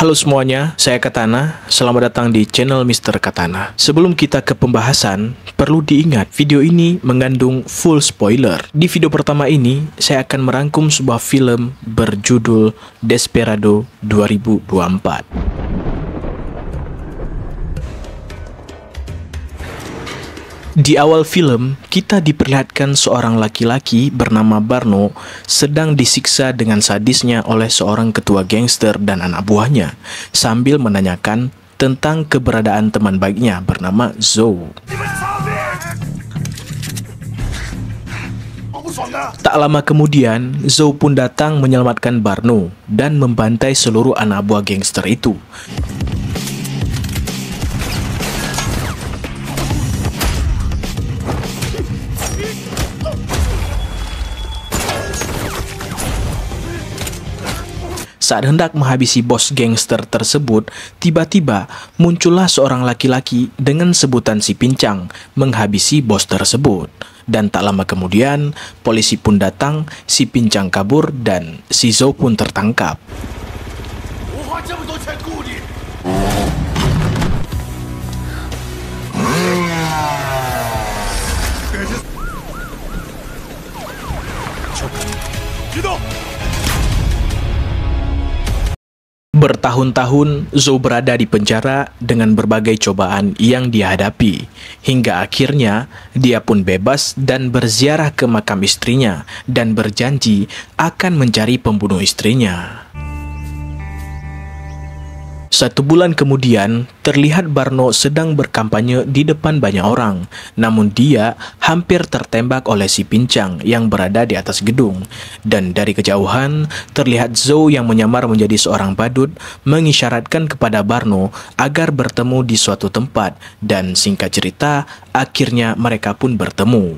Halo semuanya, saya Katana. Selamat datang di channel Mr. Katana. Sebelum kita ke pembahasan, perlu diingat video ini mengandung full spoiler. Di video pertama ini, saya akan merangkum sebuah film berjudul Desperado 2024. Di awal film, kita diperlihatkan seorang laki-laki bernama Barno sedang disiksa dengan sadisnya oleh seorang ketua gangster dan anak buahnya, sambil menanyakan tentang keberadaan teman baiknya bernama Zou. Tak lama kemudian, Zou pun datang menyelamatkan Barno dan membantai seluruh anak buah gangster itu. Saat hendak menghabisi bos gangster tersebut, tiba-tiba muncullah seorang laki-laki dengan sebutan si Pincang menghabisi bos tersebut. Dan tak lama kemudian, polisi pun datang, si Pincang kabur dan si Zou pun tertangkap. Bertahun-tahun, Zou berada di penjara dengan berbagai cobaan yang dihadapi. Hingga akhirnya, dia pun bebas dan berziarah ke makam istrinya dan berjanji akan mencari pembunuh istrinya. 1 bulan kemudian, terlihat Barno sedang berkampanye di depan banyak orang. Namun dia hampir tertembak oleh si Pincang yang berada di atas gedung. Dan dari kejauhan, terlihat Zou yang menyamar menjadi seorang badut mengisyaratkan kepada Barno agar bertemu di suatu tempat. Dan singkat cerita, akhirnya mereka pun bertemu.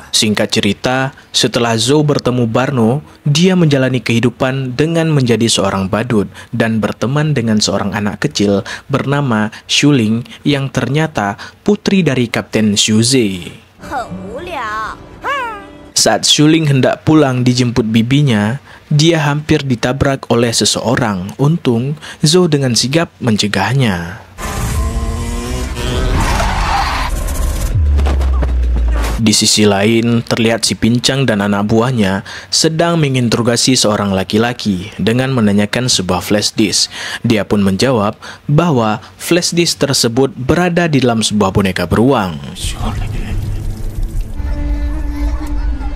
Singkat cerita, setelah Zou bertemu Barno, dia menjalani kehidupan dengan menjadi seorang badut dan berteman dengan seorang anak kecil bernama Shuling yang ternyata putri dari Kapten Shuze. Saat Shuling hendak pulang dijemput bibinya, dia hampir ditabrak oleh seseorang. Untung, Zou dengan sigap mencegahnya. Di sisi lain, terlihat si Pincang dan anak buahnya sedang menginterogasi seorang laki-laki dengan menanyakan sebuah flash disk. Dia pun menjawab bahwa flash disk tersebut berada di dalam sebuah boneka beruang.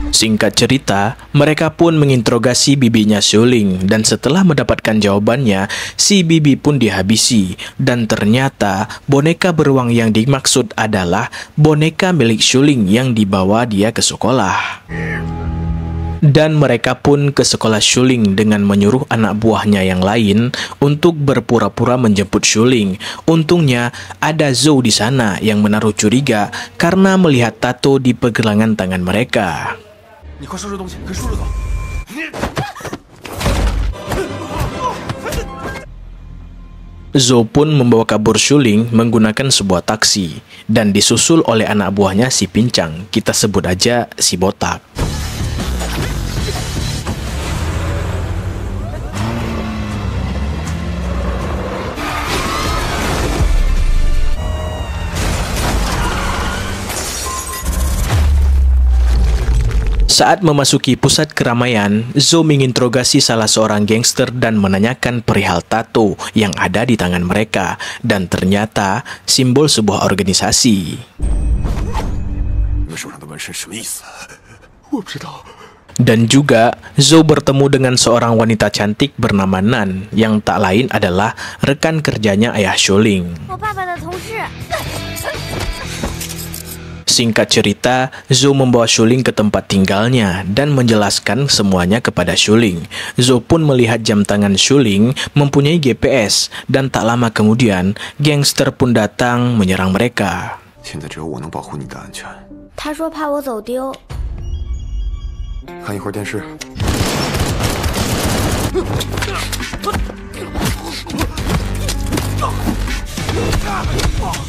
Singkat cerita, mereka pun menginterogasi bibinya Shuling dan setelah mendapatkan jawabannya, si bibi pun dihabisi. Dan ternyata boneka beruang yang dimaksud adalah boneka milik Shuling yang dibawa dia ke sekolah. Dan mereka pun ke sekolah Shuling dengan menyuruh anak buahnya yang lain untuk berpura-pura menjemput Shuling. Untungnya ada Zou di sana yang menaruh curiga karena melihat tato di pergelangan tangan mereka. Zou pun membawa kabur Shuling menggunakan sebuah taksi dan disusul oleh anak buahnya si Pincang. Kita sebut aja si Botak. Saat memasuki pusat keramaian, Zou menginterogasi salah seorang gangster dan menanyakan perihal tato yang ada di tangan mereka, dan ternyata simbol sebuah organisasi. Dan juga, Zou bertemu dengan seorang wanita cantik bernama Nan, yang tak lain adalah rekan kerjanya ayah Shuling. Singkat cerita, Zou membawa Shuling ke tempat tinggalnya dan menjelaskan semuanya kepada Shuling. Zou pun melihat jam tangan Shuling mempunyai GPS dan tak lama kemudian, gangster pun datang menyerang mereka.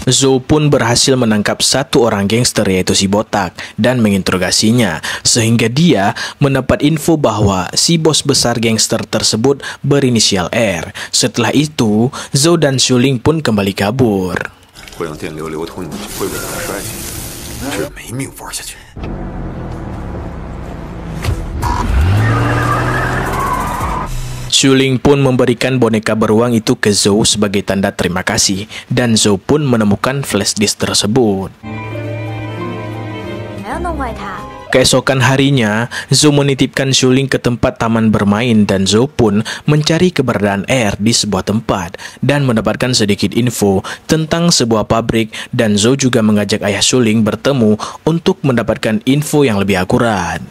Zhou pun berhasil menangkap satu orang gangster yaitu si Botak dan menginterogasinya sehingga dia mendapat info bahwa si bos besar gangster tersebut berinisial R. Setelah itu, Zhou dan Xiuling pun kembali kabur. Xiuling pun memberikan boneka beruang itu ke Zhou sebagai tanda terima kasih, dan Zhou pun menemukan flash disk tersebut. Keesokan harinya, Zhou menitipkan Xiuling ke tempat taman bermain dan Zhou pun mencari keberadaan R di sebuah tempat dan mendapatkan sedikit info tentang sebuah pabrik, dan Zhou juga mengajak ayah Xiuling bertemu untuk mendapatkan info yang lebih akurat.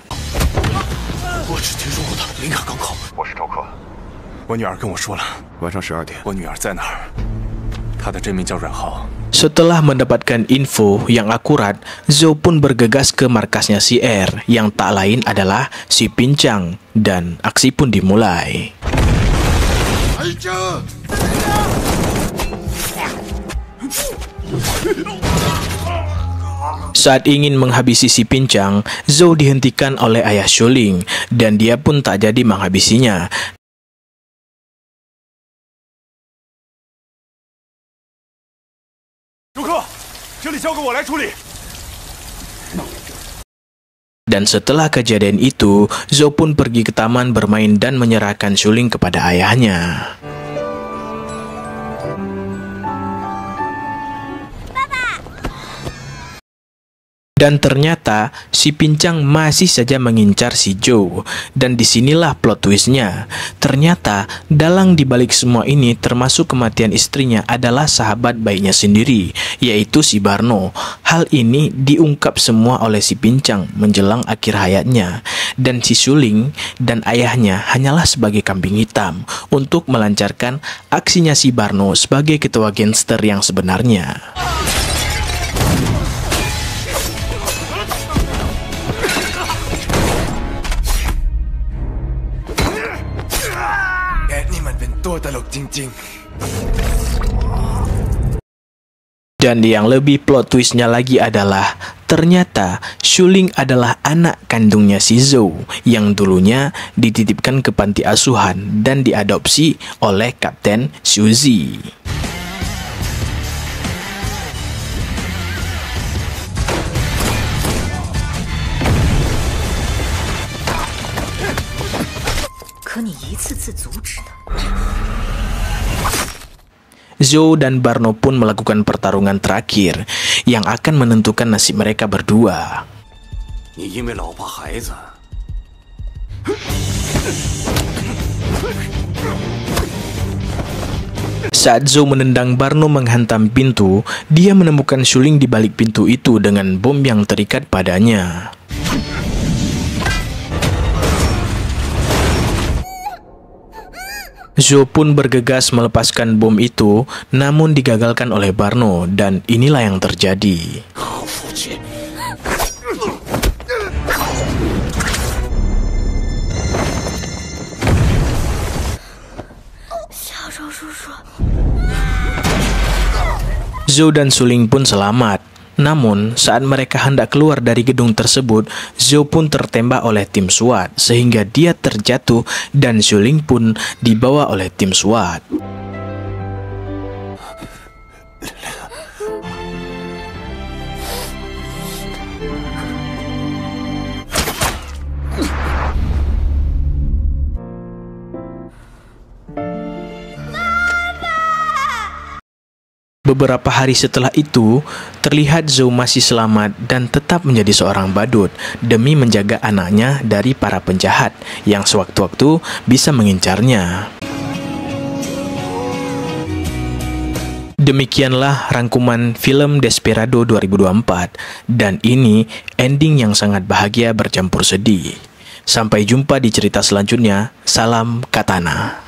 Setelah mendapatkan info yang akurat, Zhou pun bergegas ke markasnya si R yang tak lain adalah si Pincang, dan aksi pun dimulai. Saat ingin menghabisi si Pincang, Zhou dihentikan oleh ayah Xiuling dan dia pun tak jadi menghabisinya. Dan setelah kejadian itu, Zhou pun pergi ke taman bermain dan menyerahkan Xiuling kepada ayahnya. Dan ternyata si Pincang masih saja mengincar si Zhou. Dan disinilah plot twistnya. Ternyata dalang dibalik semua ini termasuk kematian istrinya adalah sahabat baiknya sendiri, yaitu si Barno. Hal ini diungkap semua oleh si Pincang menjelang akhir hayatnya. Dan si Xiuling dan ayahnya hanyalah sebagai kambing hitam untuk melancarkan aksinya si Barno sebagai ketua gangster yang sebenarnya. Dan yang lebih plot twistnya lagi adalah ternyata Xiuling adalah anak kandungnya si Zhou yang dulunya dititipkan ke panti asuhan dan diadopsi oleh Kapten Xu Zi. Zhou dan Barno pun melakukan pertarungan terakhir yang akan menentukan nasib mereka berdua. Saat Zhou menendang Barno menghantam pintu, dia menemukan Xiuling di balik pintu itu dengan bom yang terikat padanya. Zhou pun bergegas melepaskan bom itu, namun digagalkan oleh Barno, dan inilah yang terjadi. Zhou dan Xiuling pun selamat. Namun, saat mereka hendak keluar dari gedung tersebut, Zhou pun tertembak oleh tim SWAT, sehingga dia terjatuh dan Xiuling pun dibawa oleh tim SWAT. Beberapa hari setelah itu, terlihat Zhou masih selamat dan tetap menjadi seorang badut demi menjaga anaknya dari para penjahat yang sewaktu-waktu bisa mengincarnya. Demikianlah rangkuman film Desperado 2024, dan ini ending yang sangat bahagia bercampur sedih. Sampai jumpa di cerita selanjutnya. Salam Katana.